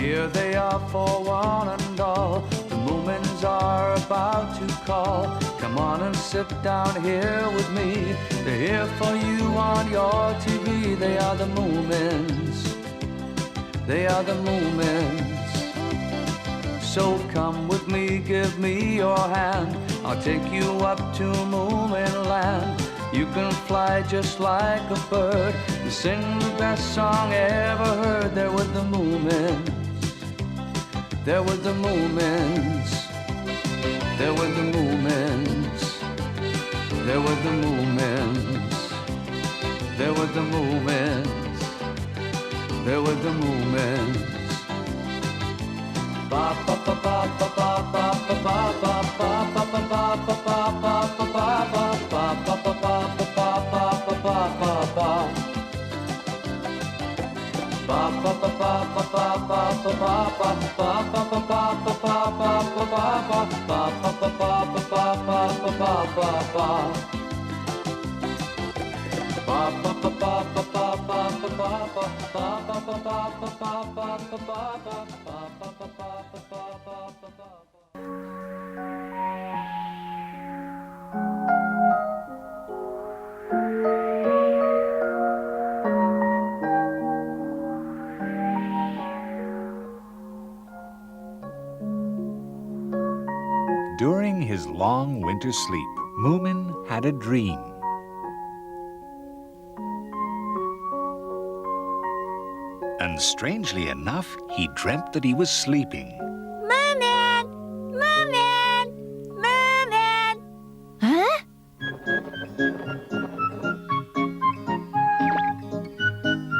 Here they are for one and all. The Moomins are about to call. Come on and sit down here with me. They're here for you on your TV. They are the Moomins. They are the Moomins. So come with me, give me your hand. I'll take you up to Moominland. You can fly just like a bird and sing the best song ever heard. They're with the Moomins. They're with the Moomins. They're with the Moomins. They're with the Moomins. They're with the Moomins. They're with the Moomins. Ba ba ba ba ba ba ba ba ba ba ba ba ba ba ba During his long winter sleep, Moomin had a dream. And strangely enough, he dreamt that he was sleeping. Moomin! Moomin! Moomin! Huh?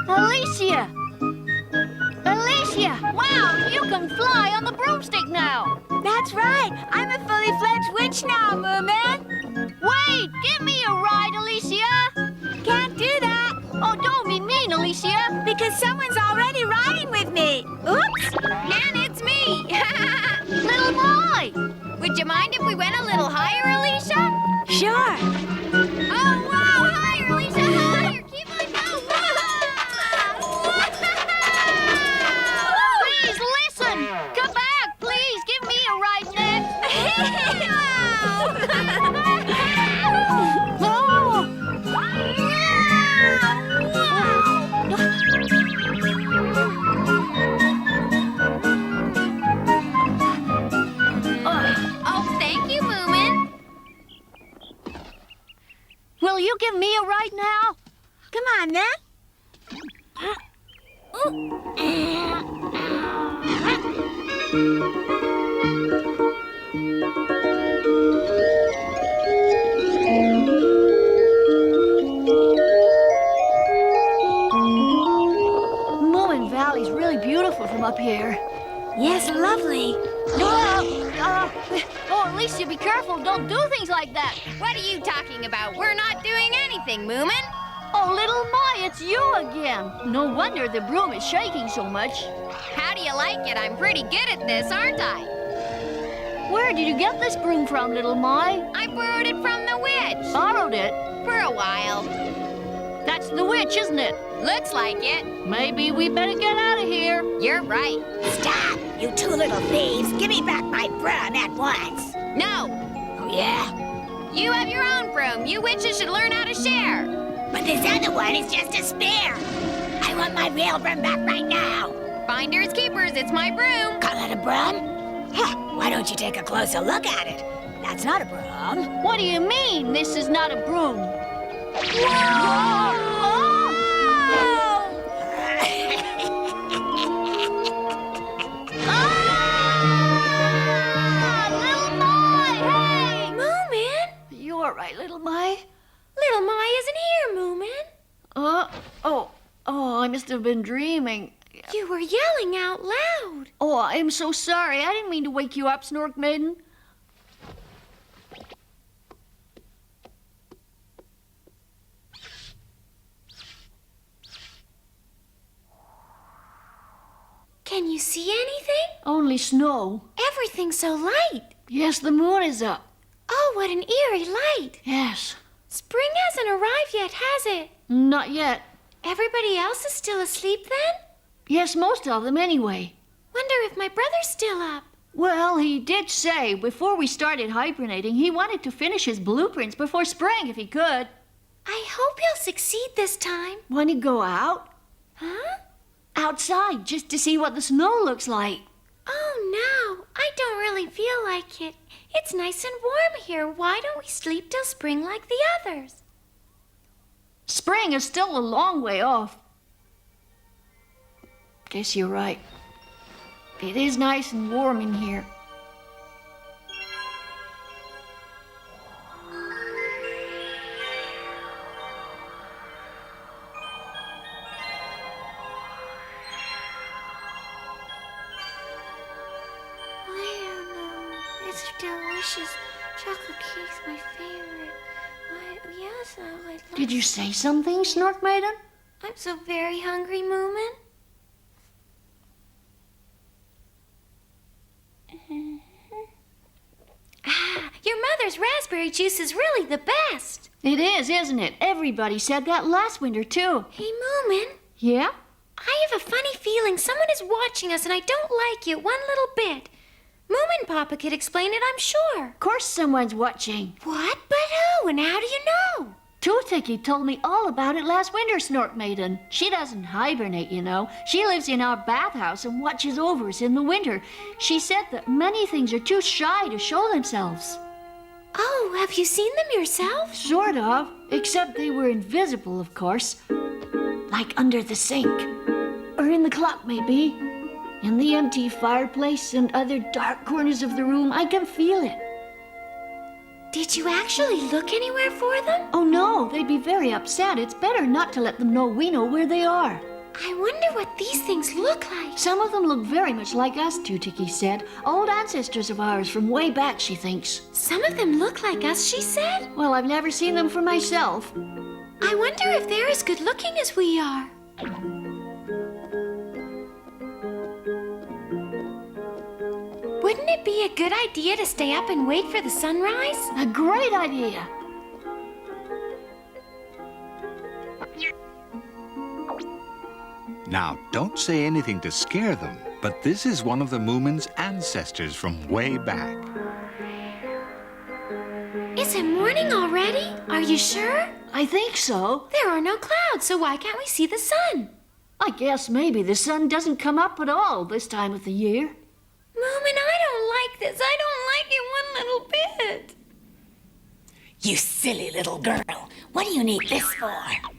Alicia! Alicia! Wow, you can fly on the broomstick now! That's right! I'm a fully fledged witch now, Moomin! Wait! Give me a ride, Alicia! Can't do that! Oh, don't be mean, Alicia! Because someone's already riding with me! Oops! And it's me! Little boy! Would you mind if we went a little higher, Alicia? Sure! Oh, wow! Higher, Alicia! Higher! Keep on going! Please, listen! Come back, please! Give me a ride next! Oh, thank you, Moomin. Will you give me a ride now? Come on, then. Moominvalley's really beautiful from up here. Yes, lovely. Oh, Alicia, be careful. Don't do things like that. What are you talking about? We're not doing anything, Moomin. Oh, little Mai, it's you again. No wonder the broom is shaking so much. How do you like it? I'm pretty good at this, aren't I? Where did you get this broom from, little Mai? I borrowed it from the witch. Borrowed it? For a while. That's the witch, isn't it? Looks like it. Maybe we better get out of here. You're right. Stop, you two little thieves. Give me back my broom at once. No. Oh, yeah? You have your own broom. You witches should learn how to share. But this other one is just a spare. I want my real broom back right now. Finders keepers, it's my broom. Call it a broom? Huh, why don't you take a closer look at it? That's not a broom. What do you mean, this is not a broom? Little Mai, hey! Moomin? You all right, little Mai? Little Mai isn't here, Moomin. I must have been dreaming. You were yelling out loud. Oh, I'm so sorry. I didn't mean to wake you up, Snorkmaiden. Can you see anything? Only snow. Everything's so light. Yes, the moon is up. Oh, what an eerie light. Yes. Spring hasn't arrived yet, has it? Not yet. Everybody else is still asleep then? Yes, most of them anyway. Wonder if my brother's still up. Well, he did say before we started hibernating, he wanted to finish his blueprints before spring if he could. I hope he'll succeed this time. Want to go out? Huh? Outside, just to see what the snow looks like. Oh, no. I don't really feel like it. It's nice and warm here. Why don't we sleep till spring like the others? Spring is still a long way off. Guess you're right. It is nice and warm in here. It's delicious. Chocolate cake's my favorite. Yes, I'd like... Did you say something, Snorkmaiden? I'm so very hungry, Moomin. Your mother's raspberry juice is really the best. It is, isn't it? Everybody said that last winter, too. Hey, Moomin. Yeah? I have a funny feeling someone is watching us and I don't like it one little bit. Moomin Papa could explain it, I'm sure. Of course someone's watching. What? But who? And how do you know? Toothicky told me all about it last winter, Snorkmaiden. She doesn't hibernate, you know. She lives in our bathhouse and watches over us in the winter. She said that many things are too shy to show themselves. Oh, have you seen them yourself? Sort of, except they were invisible, of course. Like under the sink. Or in the clock, maybe. In the empty fireplace and other dark corners of the room, I can feel it. Did you actually look anywhere for them? Oh, no, they'd be very upset. It's better not to let them know we know where they are. I wonder what these things look like. Some of them look very much like us, Toothicky said. Old ancestors of ours from way back, she thinks. Some of them look like us, she said? Well, I've never seen them for myself. I wonder if they're as good looking as we are. Wouldn't it be a good idea to stay up and wait for the sunrise? A great idea. Now, don't say anything to scare them, but this is one of the Moomins' ancestors from way back. Is it morning already? Are you sure? I think so. There are no clouds, so why can't we see the sun? I guess maybe the sun doesn't come up at all this time of the year. Moomin, I don't like this. I don't like it one little bit. You silly little girl. What do you need this for?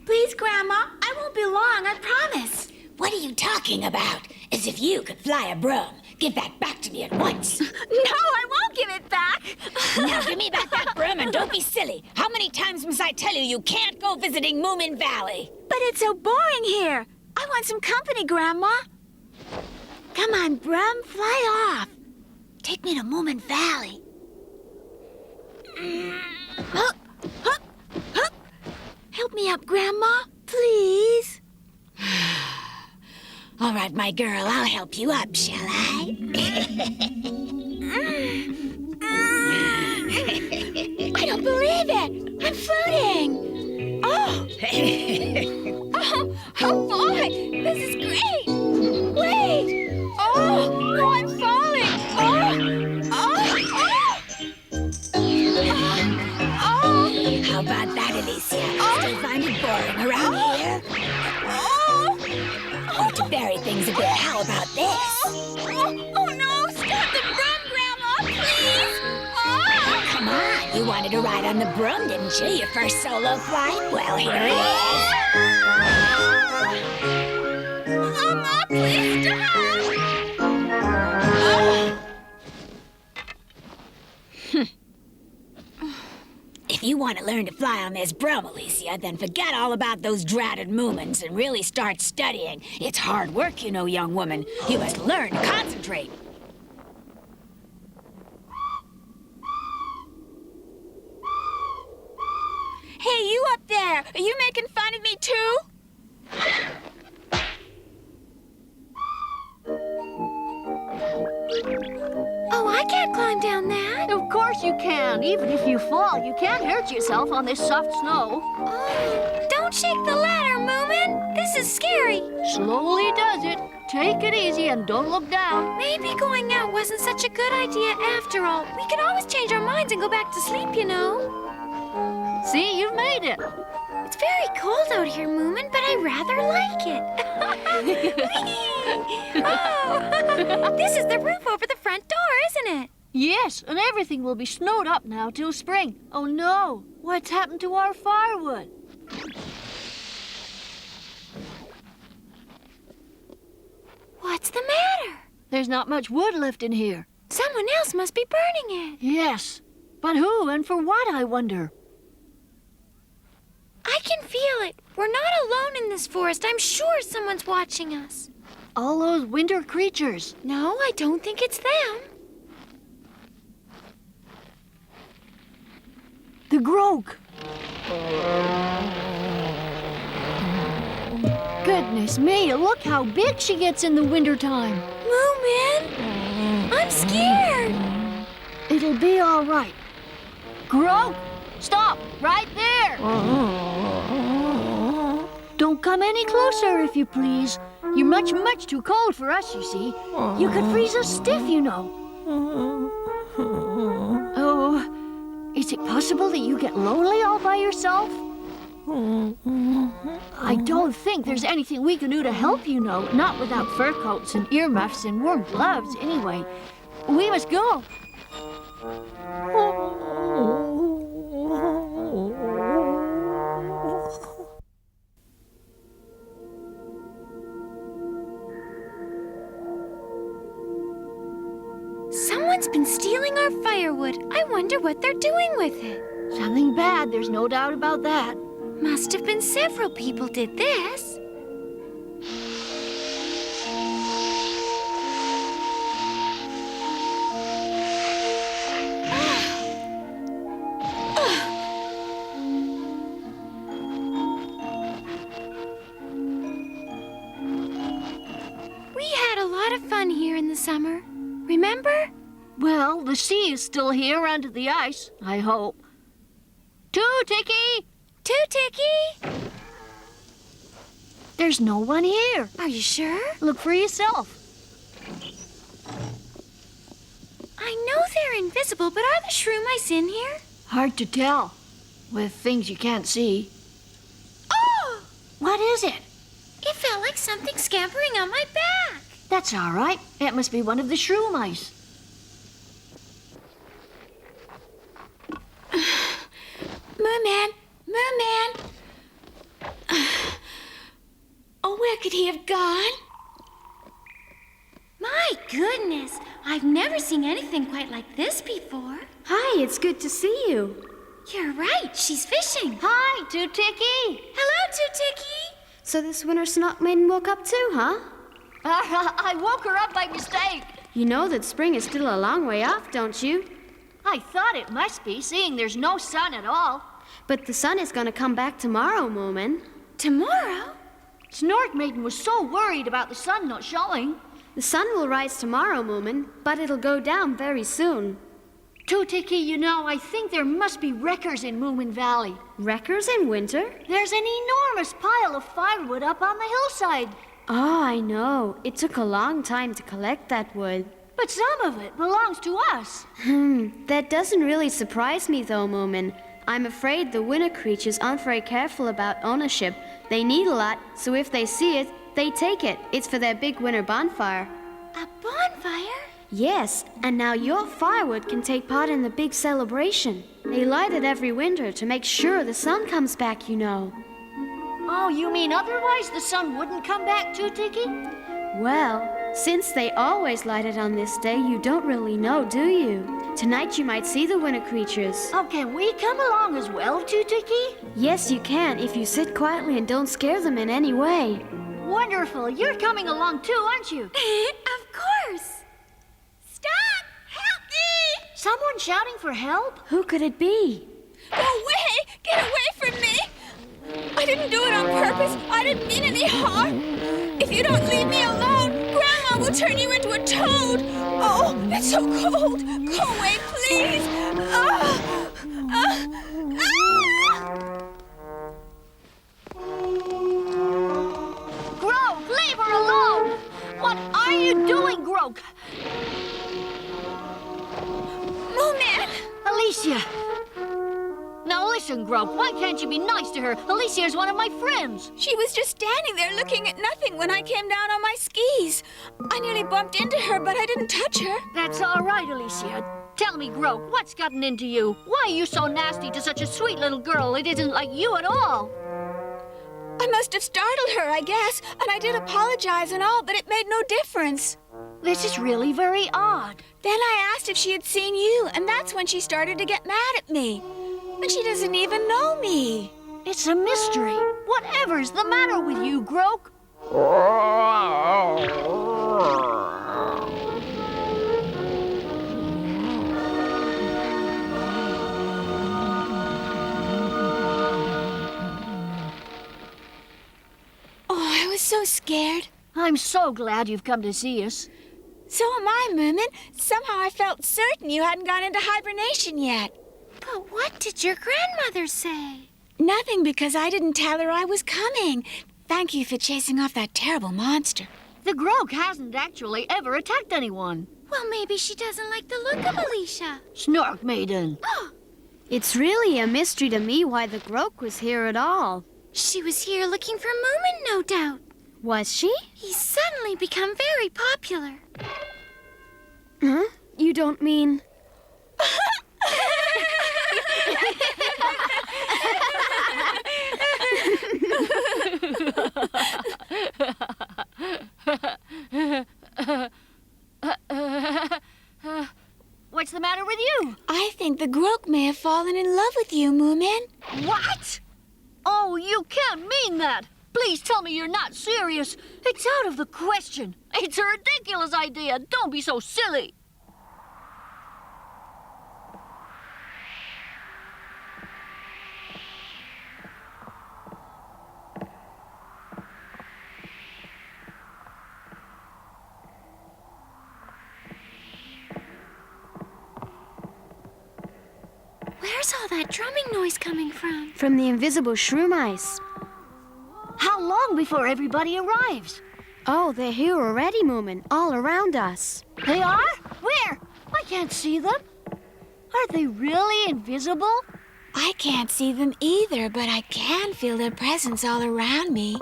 Please, Grandma. I won't be long, I promise. What are you talking about? As if you could fly a broom. Give that back to me at once. No, I won't give it back. Now give me back that broom and don't be silly. How many times must I tell you you can't go visiting Moominvalley? But it's so boring here. I want some company, Grandma. Come on, Brum, fly off. Take me to Moominvalley. Hup, hup, hup. Help me up, Grandma, please. All right, my girl, I'll help you up, shall I? I don't believe it. I'm floating. Oh. Oh, boy, this is great. Wait. Oh, I'm falling. How about that, Alicia? Still find it boring around here? Or to vary things a bit, how about this? Oh, no, stop the broom, Grandma, please. Come on, you wanted to ride on the broom, didn't you? Your first solo flight? Well, here it is. Mama, please stop. If you want to learn to fly on this broom, Alicia, then forget all about those dratted Moomins and really start studying. It's hard work, you know, young woman. You must learn to concentrate. Hey, you up there! Are you making fun of me, too? Oh, I can't climb down that. Of course you can. Even if you fall, you can't hurt yourself on this soft snow. Oh, don't shake the ladder, Moomin. This is scary. Slowly does it. take it easy and don't look down. Maybe going out wasn't such a good idea after all. We could always change our minds and go back to sleep, you know. See, you've made it. It's very cold out here, Moomin, but I rather like it. Oh, this is the roof over the front door, isn't it? Yes, and everything will be snowed up now till spring. Oh no, what's happened to our firewood? What's the matter? There's not much wood left in here. Someone else must be burning it. Yes, but who and for what, I wonder? I can feel it. We're not alone in this forest. I'm sure someone's watching us. All those winter creatures. No, I don't think it's them. The Groke. Goodness me, look how big she gets in the wintertime. Moomin! I'm scared. It'll be all right. Groke, stop right there. Don't come any closer, if you please. You're much, much too cold for us, you see. You could freeze us stiff, you know. Oh, is it possible that you get lonely all by yourself? I don't think there's anything we can do to help, you know. Not without fur coats and earmuffs and warm gloves, anyway. We must go. Someone's been stealing our firewood. I wonder what they're doing with it. Something bad, there's no doubt about that. Must have been several people did this. We had a lot of fun here in the summer. Remember? Well, the sea is still here under the ice, I hope. Two-Ticky! Two-Ticky! There's no one here. Are you sure? Look for yourself. I know they're invisible, but are the shroom mice in here? Hard to tell, with things you can't see. Oh! What is it? It felt like something scampering on my back. That's all right. It must be one of the shrew mice. Moomin! Moomin! Oh, where could he have gone? My goodness! I've never seen anything quite like this before. Hi, it's good to see you. You're right, she's fishing. Hi, Two-Ticky. Hello, Two-Ticky. So this winter Snorkmaiden woke up too, huh? I woke her up by mistake. You know that spring is still a long way off, don't you? I thought it must be, seeing there's no sun at all. But the sun is gonna come back tomorrow, Moomin. Tomorrow? Snorkmaiden was so worried about the sun not showing. The sun will rise tomorrow, Moomin, but it'll go down very soon. Two-Ticky, you know, I think there must be wreckers in Moominvalley. Wreckers in winter? There's an enormous pile of firewood up on the hillside. Oh, I know. It took a long time to collect that wood. But some of it belongs to us. That doesn't really surprise me, though, Moomin. I'm afraid the winter creatures aren't very careful about ownership. They need a lot, so if they see it, they take it. It's for their big winter bonfire. A bonfire? Yes, and now your firewood can take part in the big celebration. They light it every winter to make sure the sun comes back, you know. Oh, you mean otherwise the sun wouldn't come back, Two-Ticky? Well, since they always light it on this day, you don't really know, do you? Tonight you might see the winter creatures. Oh, can we come along as well, Two-Ticky? Yes, you can, if you sit quietly and don't scare them in any way. Wonderful. You're coming along too, aren't you? Of course. Stop! Help me! Someone shouting for help? Who could it be? Go away! Get away from me! I didn't do it on purpose. I didn't mean any harm. If you don't leave me alone, Grandma will turn you into a toad. Oh, it's so cold. Go away, please. Groke, leave her alone! Alicia! Now listen, Groke, why can't you be nice to her? Alicia is one of my friends. She was just standing there looking at nothing when I came down on my skis. I nearly bumped into her, but I didn't touch her. That's all right, Alicia. Tell me, Groke, what's gotten into you? Why are you so nasty to such a sweet little girl? It isn't like you at all. I must have startled her, I guess, and I did apologize and all, but it made no difference. This is really very odd. Then I asked if she had seen you, and that's when she started to get mad at me. And she doesn't even know me. It's a mystery. Whatever's the matter with you, Groke? Oh, I was so scared. I'm so glad you've come to see us. So am I, Moomin. Somehow I felt certain you hadn't gone into hibernation yet. But what did your grandmother say? Nothing, because I didn't tell her I was coming. Thank you for chasing off that terrible monster. The Groke hasn't actually ever attacked anyone. Well, maybe she doesn't like the look of Alicia. Snorkmaiden. It's really a mystery to me why the Groke was here at all. She was here looking for Moomin, no doubt. Was she? He's suddenly become very popular. Huh? You don't mean... What's the matter with you? I think the Groke may have fallen in love with you, Moomin. What? Oh, you can't mean that. Please tell me you're not serious. It's out of the question. It's a ridiculous idea. Don't be so silly. Where's all that drumming noise coming from? From the invisible shroom ice. How long before everybody arrives? Oh, they're here already, Moomin, all around us. They are? Where? I can't see them. Are they really invisible? I can't see them either, but I can feel their presence all around me.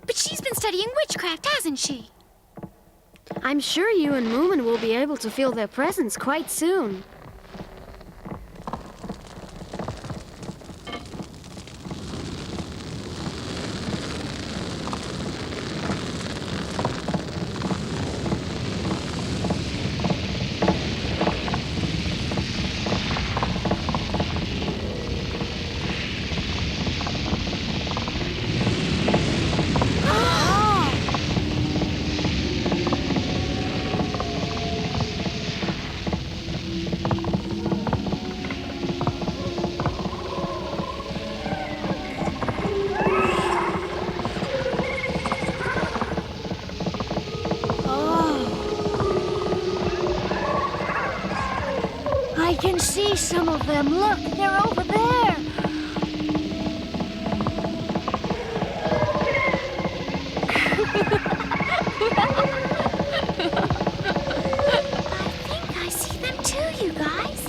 But she's been studying witchcraft, hasn't she? I'm sure you and Moomin will be able to feel their presence quite soon. I can see some of them. Look, they're over there. I think I see them too, you guys.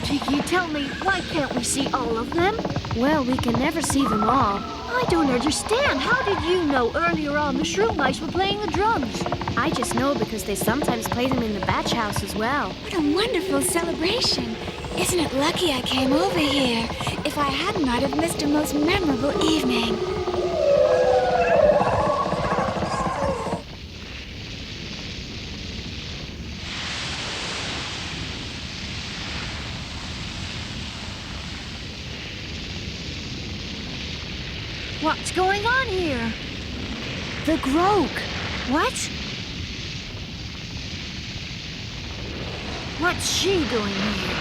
Tiki, tell me, why can't we see all of them? Well, we can never see them all. I don't understand. How did you know earlier on the shroom mice were playing the drums? I just know because they sometimes play them in the bathhouse as well. What a wonderful celebration. Isn't it lucky I came over here? If I hadn't, I'd have missed a most memorable evening. What's going on here? The Groke! What? What's she doing here?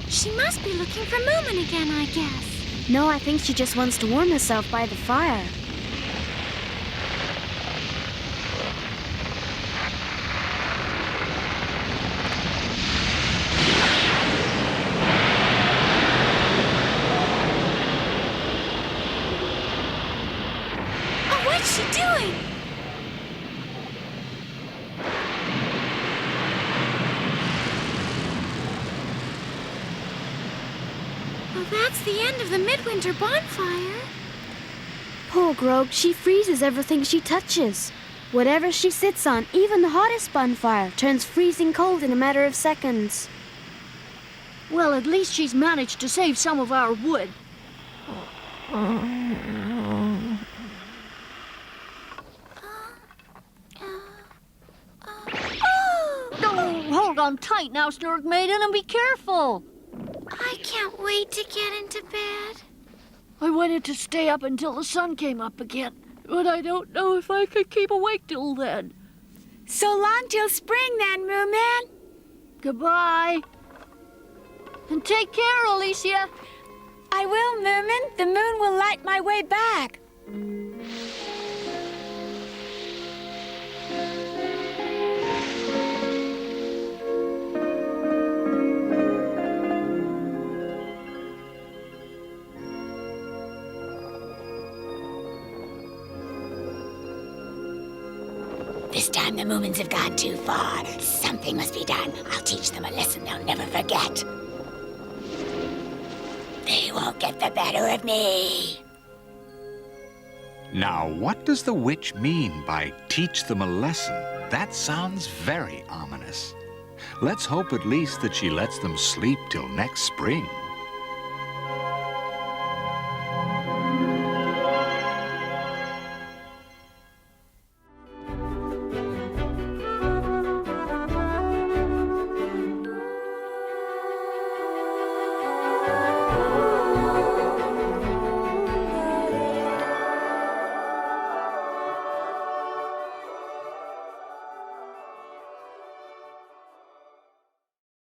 She must be looking for Moomin again, I guess. No, I think she just wants to warm herself by the fire. Oh, what's she doing? That's the end of the Midwinter bonfire. Poor Groke, she freezes everything she touches. Whatever she sits on, even the hottest bonfire, turns freezing cold in a matter of seconds. Well, at least she's managed to save some of our wood. Oh, hold on tight now, Snorkmaiden, and be careful. I can't wait to get into bed. I wanted to stay up until the sun came up again, but I don't know if I could keep awake till then. So long till spring then, Moomin. Goodbye. And take care, Alicia. I will, Moomin. The moon will light my way back. This time the Moomins have gone too far. Something must be done. I'll teach them a lesson they'll never forget. They won't get the better of me. Now, what does the witch mean by teach them a lesson? That sounds very ominous. Let's hope at least that she lets them sleep till next spring.